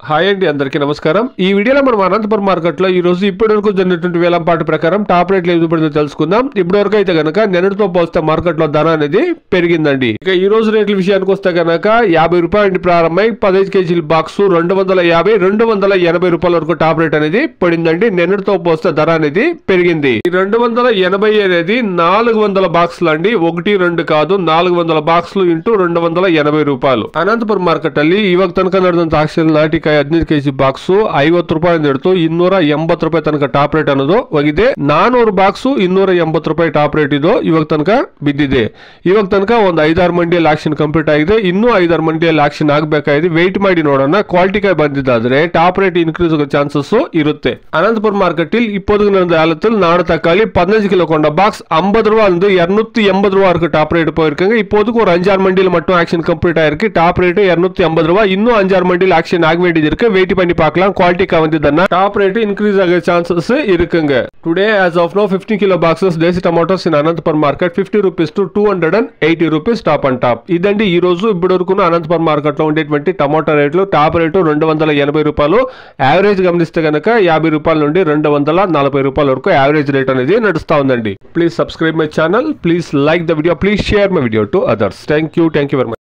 Hi అండి, అందరికీ నమస్కారం. ఈ వీడియోలో మనం అనంతపురం మార్కెట్లో ఈ రోజు ఇప్పటివరకు జరిగినటువంటి వేలంపాట ప్రకారం టాప్ రేట్లు ఏది పడిందో తెలుసుకుందాం. ఇప్పటివరకు అయితే గనక నిన్నటితో పోలిస్తే మార్కెట్లో ధర అనేది పెరిగిందండి. ఇక ఈ రోజు రేట్ల విషయానికి వస్తే గనక 50 రూపాయల నుండి ప్రారంభమై 15 కేజీల బాక్స్ 250, 280 రూపాయల వరకు టాప్ రేట్ అనేది పడిందండి. నిన్నటితో పోలిస్తే ధర అనేది పెరిగింది. ఈ 280 అనేది 400 బాక్సులు ಅಂಡಿ 1 2 ಕಾದು 400 ಬಾಕ್ಸ್ಲು ಇಂಟು 280 ರೂಪಾಯಿ. ಅನಂತಪುರ ಮಾರ್ಕೆಟ್ ಅಲ್ಲಿ ಇವಾಗ ತನಕ ನಡೆದಂತ ಆಕ್ಷನ್ ನಾಟಿಕಾಯಿ 15 ಕೆಜಿ ಬಾಕ್ಸ್ 50 ರೂಪಾಯಿ ಹಿಡಿದು 280 ರೂಪಾಯಿ ತನಕ ಟಾಪ್ ರೇಟ್ ಅನ್ನೋದು ಹೋಗಿದೆ. 400 ಬಾಕ್ಸ್ 280 ರೂಪಾಯಿ ಟಾಪ್ ರೇಟ್ ಇದು ಇವಾಗ ತನಕ ಬಿದ್ದಿದೆ. ಇವಾಗ ತನಕ ಒಂದು 5-6 ಮಂಡಿಯಲ್ಲಿ ಆಕ್ಷನ್ ಕಂಪ್ಲೀಟ್ ಆಗಿದೆ. ಇನ್ನೂ 5-6 ಮಂಡಿಯಲ್ಲಿ ಆಕ್ಷನ್ ಆಗಬೇಕಾಗಿದೆ. ವೆಯ್ಟ್ ಮಾಡಿ ನೋಡೋಣ. ಕ್ವಾಲಿಟಿ ಕಾಯಿ ಬಂದಿದ್ದಾದ್ರೆ ಟಾಪ್ ರೇಟ್ ಇನ್ಕ್ರೀಸ್ ಆಗೋ ಚಾನ್ಸಸ್ ಇರುತ್ತೆ. அனந்தபுரம் மார்க்கெட்டில் இப்போது நடந்த ஏலத்தில் நாடு தக்காளி 15 கிலோ கொண்ட பாக்ஸ் 50 ரூபாய் இருந்து 280 ரூபாய் இருக்கு டாப் ரேட் போயிருக்காங்க. இப்போதுக்கு ஒரு 5-6 மண்டியில் மட்டும் ஆக்ஷன் கம்ப்ளீட் ஆயிருக்கு. டாப் ரேட் 280 ரூபாய். இன்னும் 5-6 மண்டியில் ஆக்ஷன் ஆக வேண்டியது இருக்கு. வெயிட் பண்ணி பார்க்கலாம். குவாலிட்டிக்கு வந்ததுன்னா டாப் ரேட் இன்க்ரீஸ் ஆக சான்சஸ் இருக்குங்க. Today as of now 15 kilo boxes desi tomatoes in Anantapuram market 50 rupees to 280 rupees top and top. ఇదండి ఈ రోజు ఇప్పటివరకు అనంతపురం మార్కెట్ లో ఉండేటువంటి టమాటో రేట్లు. టాప్ రేటు 280 రూపాయలు. యావరేజ్ గమనిస్తే గనక 50 రూపాయల నుండి 240 రూపాయల వరకు యావరేజ్ రేట్ అనేది నడుస్తా ఉందండి. Please subscribe my channel. Please like the video. Please share my video to others. Thank you very much.